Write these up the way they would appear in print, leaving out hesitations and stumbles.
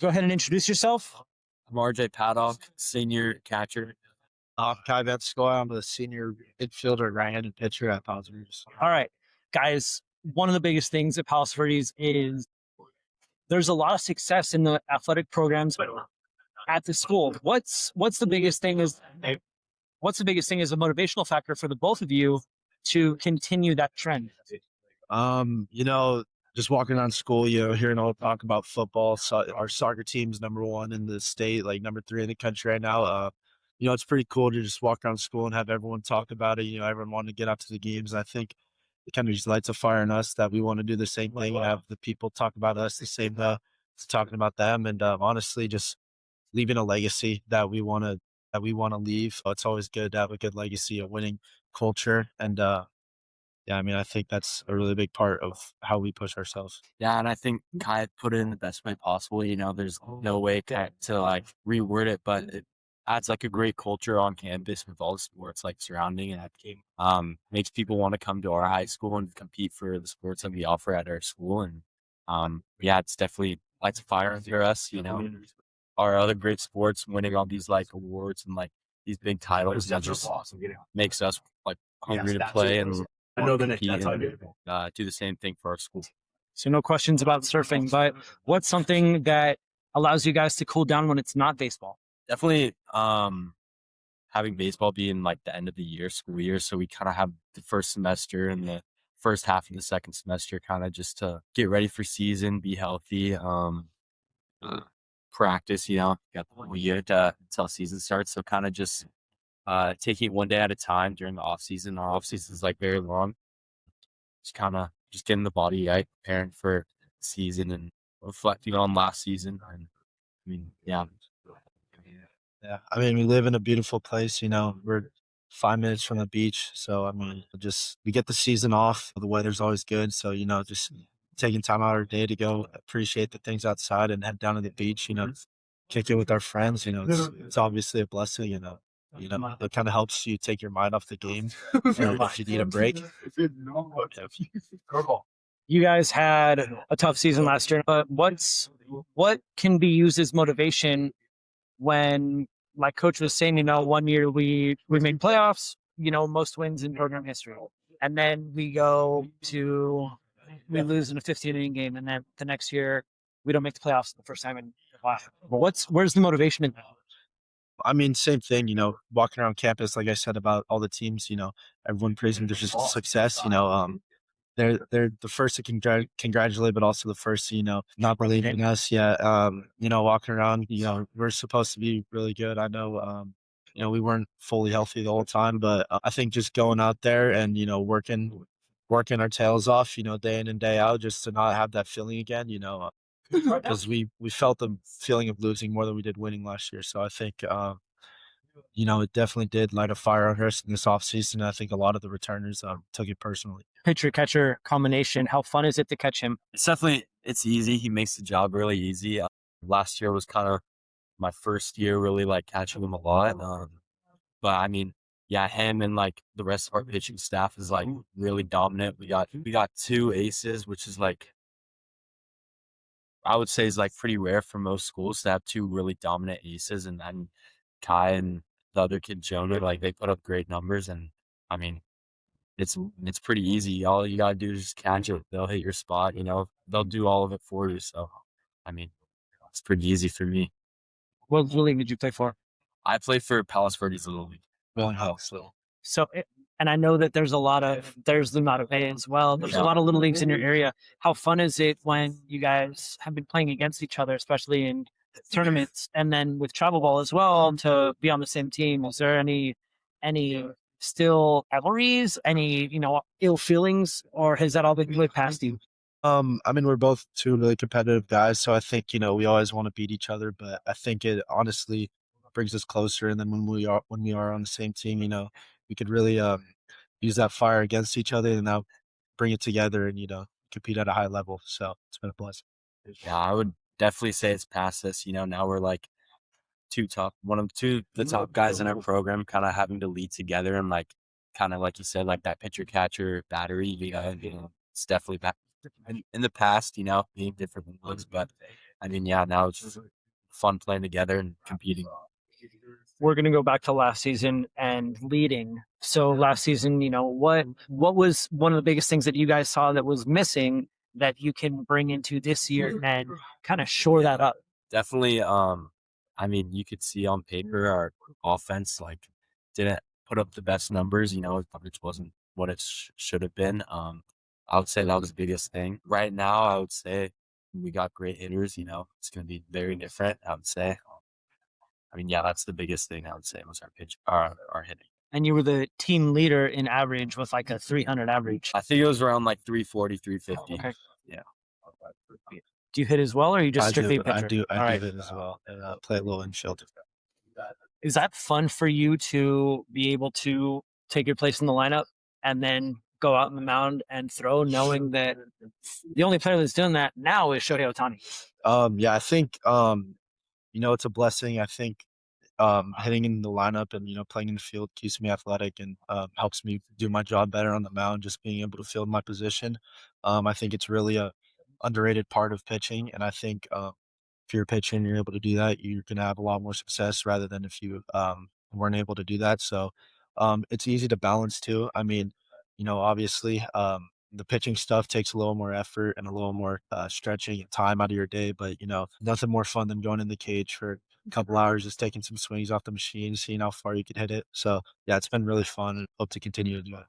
Go ahead and introduce yourself. I'm RJ Paddock, senior catcher. Paddock and Van Scoyoc. I'm the senior infielder, right-handed pitcher at Palos Verdes. All right, guys. One of the biggest things at Palos Verdes is there's a lot of success in the athletic programs at the school. What's the biggest thing is what's the biggest thing as a motivational factor for the both of you to continue that trend? You know, just walking around school, hearing all talk about football. So our soccer team's number one in the state, like number three in the country right now. It's pretty cool to just walk around school and have everyone talk about it. Everyone wanting to get out to the games. I think it kind of just lights a fire in us that we want to do the same thing and have the people talk about us the same talking about them. And honestly, just leaving a legacy that we want to leave. It's always good to have a good legacy, a winning culture, and yeah, I mean, I think that's a really big part of how we push ourselves. Yeah, and I think Kai put it in the best way possible. There's no way to like reword it, but it adds like a great culture on campus with all the sports like surrounding it. Makes people want to come to our high school and compete for the sports that we offer at our school. And yeah, it's definitely lights a fire under us. Our other great sports, winning all these like awards and like these big titles, that just makes us like hungry to play and I know the compete That's how I and do. do the same thing for our school. So no questions about surfing, but what's something that allows you guys to cool down when it's not baseball? Definitely having baseball be in like the end of the year, school year. So we kind of have the first semester and the first half of the second semester kind of just to get ready for season, be healthy, practice, got the whole year until season starts. So kind of just taking it one day at a time during the off season. Our off season is like very long. Just kind of just getting the body right, preparing for the season and reflecting on last season. And I mean, yeah. Yeah, I mean, we live in a beautiful place. We're 5 minutes from the beach, so I mean, just we get the season off. The weather's always good, so just taking time out of our day to go appreciate the things outside and head down to the beach. Kick it with our friends. It's obviously a blessing. It kind of helps you take your mind off the game if you need a break. You guys had a tough season last year, but what can be used as motivation when, like Coach was saying, 1 year we made playoffs, most wins in program history, and then we lose in a 15-inning game, and then the next year we don't make the playoffs the first time in where's the motivation in that? I mean, same thing, walking around campus, like I said about all the teams, everyone praising their success, they're the first to congratulate, but also the first to, not believing in us. Yeah. Walking around, we're supposed to be really good. I know, we weren't fully healthy the whole time, but I think just going out there and, working our tails off, day in and day out, just to not have that feeling again, because we felt the feeling of losing more than we did winning last year. So I think, it definitely did light a fire on us in this offseason. I think a lot of the returners took it personally. Pitcher catcher combination. How fun is it to catch him? It's easy. He makes the job really easy. Last year was kind of my first year really like catching him a lot. But I mean, yeah, him and like the rest of our pitching staff is like really dominant. We got two aces, which is like, I would say is like pretty rare for most schools to have two really dominant aces. And then Kai and the other kid, Jonah, like they put up great numbers. And I mean, it's pretty easy. All you gotta do is just catch it. They'll hit your spot, they'll do all of it for you. So, I mean, it's pretty easy for me. What little league did you play for? I play for Palos Verdes Little League. So, and I know that there's the Mater as well. There's a lot of little leagues in your area. How fun is it when you guys have been playing against each other, especially in tournaments, and then with travel ball as well, to be on the same team? Is there any still rivalries, any ill feelings, or has that all been really past you? I mean, we're both two really competitive guys, so I think we always want to beat each other, but I think it honestly brings us closer. And then when we are on the same team, we could really use that fire against each other and now bring it together and compete at a high level. So it's been a blessing. Yeah, I would definitely say it's past us. Now we're like the top guys in our program, kind of having to lead together and like kind of like you said, like that pitcher catcher battery. It's definitely back in the past. Being different looks, but I mean, yeah, now it's just fun playing together and competing. We're going to go back to last season and leading. So last season, what was one of the biggest things that you guys saw that was missing that you can bring into this year and kind of shore that up? Definitely. I mean, you could see on paper our offense didn't put up the best numbers. It wasn't what it should have been. I would say that was the biggest thing. Right now, I would say we got great hitters. It's going to be very different. I would say. I mean, yeah, that's the biggest thing I would say was our hitting. And you were the team leader in average with like a 300 average. I think it was around like 340, 350. Okay. Yeah. Do you hit as well, or are you just strictly a pitcher? I do hit as well, and play a little infield. Is that fun for you to be able to take your place in the lineup and then go out on the mound and throw, knowing that the only player that's doing that now is Shohei Ohtani? Yeah, I think it's a blessing. I think hitting in the lineup and playing in the field keeps me athletic and helps me do my job better on the mound. Just being able to field my position, I think it's really a underrated part of pitching. And I think if you're pitching and you're able to do that, you're gonna have a lot more success rather than if you weren't able to do that. So it's easy to balance too. I mean, obviously the pitching stuff takes a little more effort and a little more stretching and time out of your day, but nothing more fun than going in the cage for a couple hours, just taking some swings off the machine, seeing how far you can hit it. So yeah, it's been really fun and hope to continue to do it.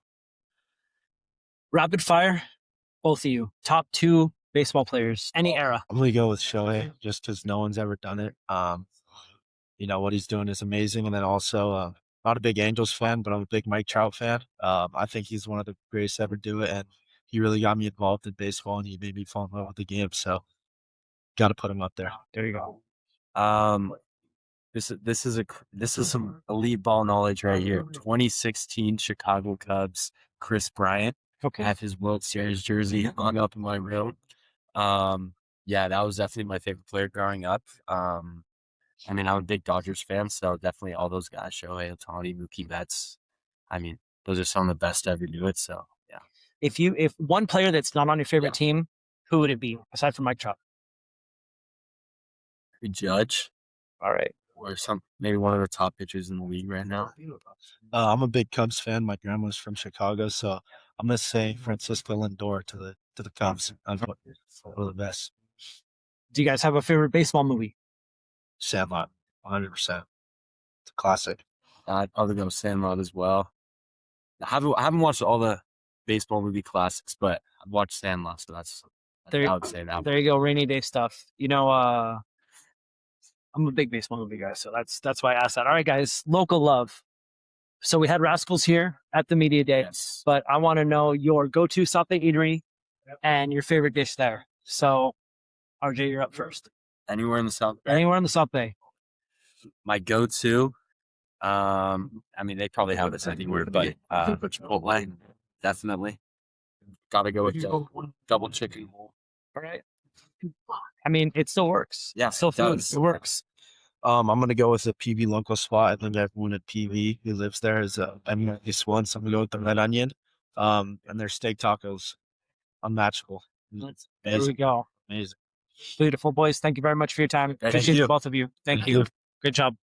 Rapid fire, both of you. Top 2 baseball players, any era. I'm gonna go with Shohei just because no one's ever done it. What he's doing is amazing, and then also not a big Angels fan, but I'm a big Mike Trout fan. I think he's one of the greatest to ever do it, and he really got me involved in baseball, and he made me fall in love with the game. So, got to put him up there. There you go. This is some elite ball knowledge right here. 2016 Chicago Cubs, Chris Bryant. Okay. I have his World Series jersey hung up in my room. Yeah, that was definitely my favorite player growing up. I mean, I'm a big Dodgers fan, so definitely all those guys, Shohei Ohtani, Mookie Betts. I mean, those are some of the best to ever do it. So yeah. If one player that's not on your favorite team, who would it be aside from Mike Trout? Judge. All right. Or maybe one of the top pitchers in the league right now. I'm a big Cubs fan. My grandma's from Chicago, so I'm gonna say Francisco Lindor to the Cubs. One of the best. Do you guys have a favorite baseball movie? Sandlot, 100%. It's a classic. I'd probably go Sandlot as well. I haven't watched all the baseball movie classics, but I've watched Sandlot, so I would say that. There you go, rainy day stuff. I'm a big baseball movie guy, so that's why I asked that. All right, guys, local love. So we had Rascals here at the media day, Yes. but I want to know your go-to South Bay eatery and your favorite dish there. So, RJ, you're up first. Anywhere in the South Bay? Anywhere in the South Bay. My go-to, I mean, they probably have this anywhere, but Chipotle, definitely. Gotta go with double chicken. All right. I mean, it still works. Yeah, still does. It works. I'm gonna go with the PV local spot. I think everyone at PV who lives there is at least once. I'm gonna go with the Red Onion, and their steak tacos, unmatchable. There we go. Amazing. Beautiful, boys. Thank you very much for your time. Thank Appreciate you. both of you. Thank you. Good job.